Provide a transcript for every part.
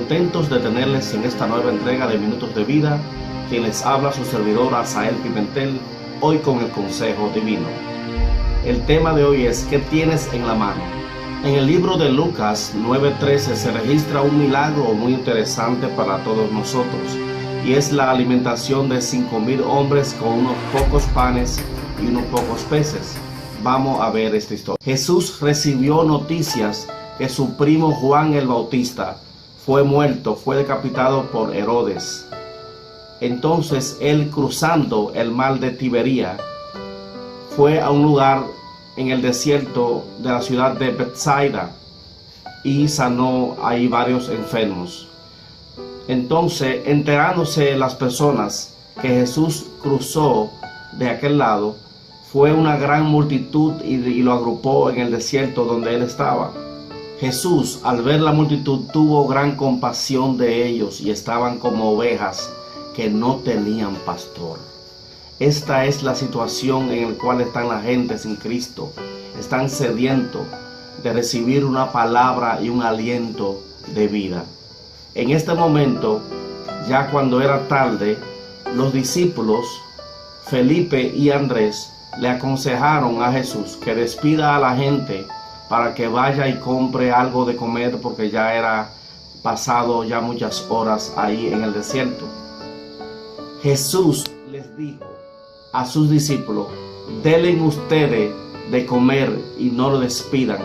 Contentos de tenerles en esta nueva entrega de Minutos de Vida, quien les habla su servidor Asael Pimentel, hoy con el Consejo Divino. El tema de hoy es ¿qué tienes en la mano? En el libro de Lucas 9:13 se registra un milagro muy interesante para todos nosotros, y es la alimentación de 5,000 hombres con unos pocos panes y unos pocos peces. Vamos a ver esta historia. Jesús recibió noticias que su primo Juan el Bautista fue muerto, fue decapitado por Herodes. Entonces él, cruzando el mar de Tiberia, fue a un lugar en el desierto de la ciudad de Betsaida y sanó ahí varios enfermos. Entonces, enterándose las personas que Jesús cruzó de aquel lado, fue una gran multitud y lo agrupó en el desierto donde él estaba. Jesús, al ver la multitud, tuvo gran compasión de ellos y estaban como ovejas que no tenían pastor. Esta es la situación en la cual están la gente sin Cristo. Están sedientos de recibir una palabra y un aliento de vida. En este momento, ya cuando era tarde, los discípulos Felipe y Andrés le aconsejaron a Jesús que despida a la gente para que vaya y compre algo de comer, porque ya era pasado ya muchas horas ahí en el desierto. Jesús les dijo a sus discípulos: denle ustedes de comer y no lo despidan.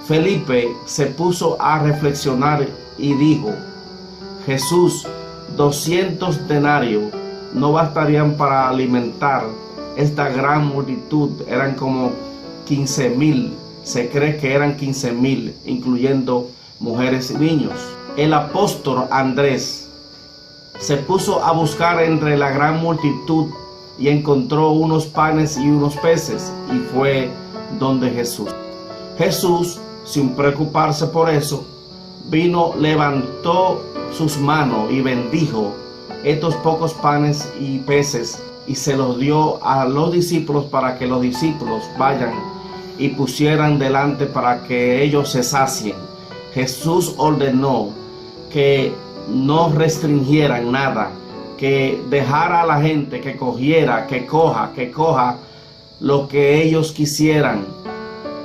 Felipe se puso a reflexionar y dijo: Jesús, 200 denarios no bastarían para alimentar esta gran multitud. Eran como 15,000. Se cree que eran 15,000, incluyendo mujeres y niños. El apóstol Andrés se puso a buscar entre la gran multitud y encontró unos panes y unos peces, y fue donde Jesús. Jesús, sin preocuparse por eso, vino, levantó sus manos y bendijo estos pocos panes y peces y se los dio a los discípulos para que los discípulos vayan y pusieran delante para que ellos se sacien. Jesús ordenó que no restringieran nada, que dejara a la gente que cogiera, que coja lo que ellos quisieran.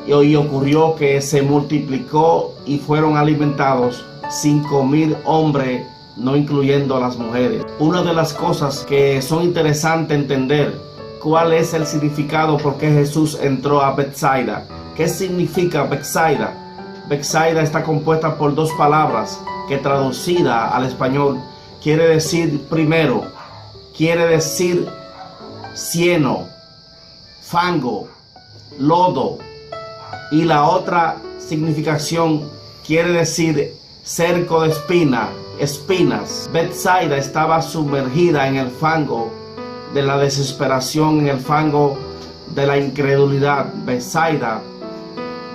Y hoy ocurrió que se multiplicó y fueron alimentados 5,000 hombres, no incluyendo a las mujeres. Una de las cosas que son interesantes entender, ¿cuál es el significado por qué Jesús entró a Betsaida? ¿Qué significa Betsaida? Betsaida está compuesta por dos palabras que traducida al español quiere decir primero, quiere decir cieno, fango, lodo, y la otra significación quiere decir cerco de espinas. Betsaida estaba sumergida en el fango de la desesperación, en el fango de la incredulidad. Betsaida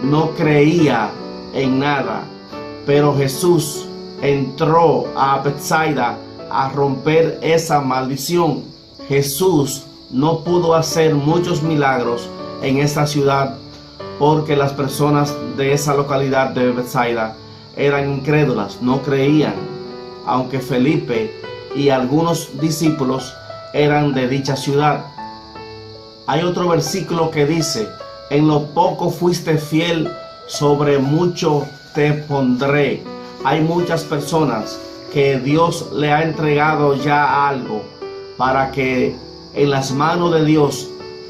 no creía en nada, pero Jesús entró a Betsaida a romper esa maldición. Jesús no pudo hacer muchos milagros en esta ciudad porque las personas de esa localidad de Betsaida eran incrédulas, no creían, aunque Felipe y algunos discípulos eran de dicha ciudad. Hay otro versículo que dice: en lo poco fuiste fiel, sobre mucho te pondré. Hay muchas personas que Dios le ha entregado ya algo para que en las manos de Dios,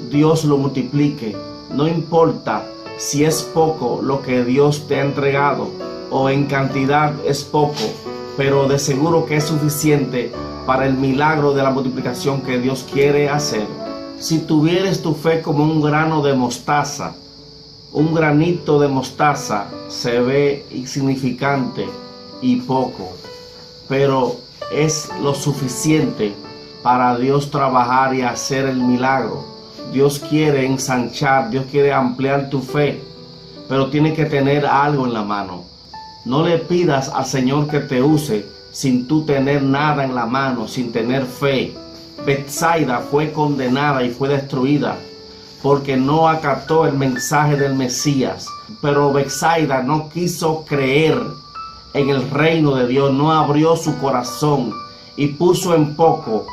Dios lo multiplique. No importa si es poco lo que Dios te ha entregado o en cantidad es poco, pero de seguro que es suficiente para el milagro de la multiplicación que Dios quiere hacer. Si tuvieres tu fe como un grano de mostaza, un granito de mostaza se ve insignificante y poco, pero es lo suficiente para Dios trabajar y hacer el milagro. Dios quiere ensanchar, Dios quiere ampliar tu fe, pero tiene que tener algo en la mano. No le pidas al Señor que te use sin tú tener nada en la mano, sin tener fe. Betsaida fue condenada y fue destruida porque no acató el mensaje del Mesías. Pero Betsaida no quiso creer en el reino de Dios, no abrió su corazón y puso en poco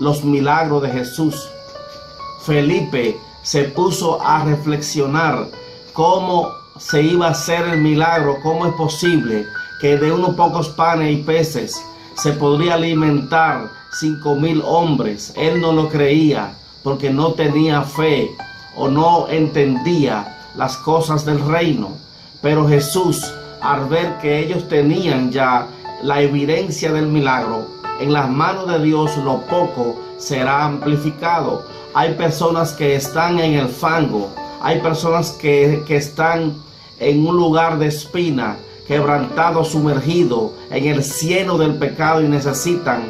los milagros de Jesús. Felipe se puso a reflexionar cómo se iba a hacer el milagro, cómo es posible que de unos pocos panes y peces se podría alimentar 5,000 hombres. Él no lo creía porque no tenía fe o no entendía las cosas del reino. Pero Jesús, al ver que ellos tenían ya la evidencia del milagro, en las manos de Dios lo poco será amplificado. Hay personas que están en el fango, hay personas que están en un lugar de espina, quebrantado, sumergido en el cieno del pecado, y necesitan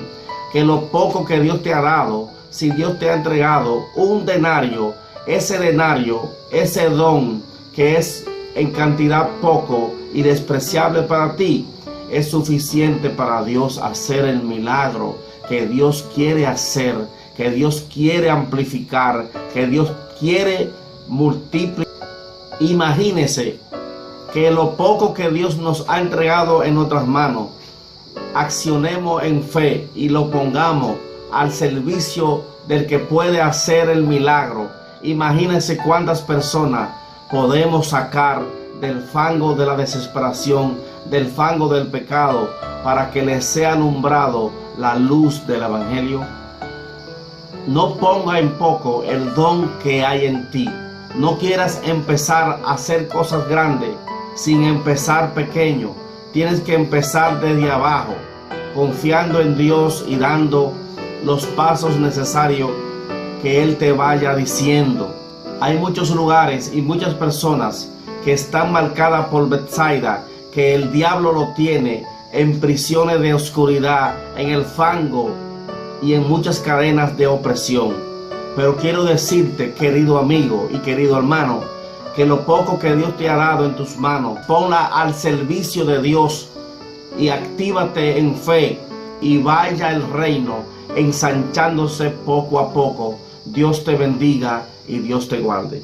que lo poco que Dios te ha dado, si Dios te ha entregado un denario, ese don que es en cantidad poco y despreciable para ti, es suficiente para Dios hacer el milagro que Dios quiere hacer, que Dios quiere amplificar, que Dios quiere multiplicar. Imagínese que lo poco que Dios nos ha entregado en nuestras manos, accionemos en fe y lo pongamos al servicio del que puede hacer el milagro. Imagínense cuántas personas podemos sacar del fango de la desesperación, del fango del pecado, para que les sea alumbrado la luz del evangelio. No ponga en poco el don que hay en ti. No quieras empezar a hacer cosas grandes sin empezar pequeño. Tienes que empezar desde abajo, confiando en Dios y dando los pasos necesarios que Él te vaya diciendo. Hay muchos lugares y muchas personas que están marcadas por Betsaida, que el diablo lo tiene en prisiones de oscuridad, en el fango y en muchas cadenas de opresión. Pero quiero decirte, querido amigo y querido hermano, que lo poco que Dios te ha dado en tus manos, ponla al servicio de Dios y actívate en fe, y vaya el reino ensanchándose poco a poco. Dios te bendiga y Dios te guarde.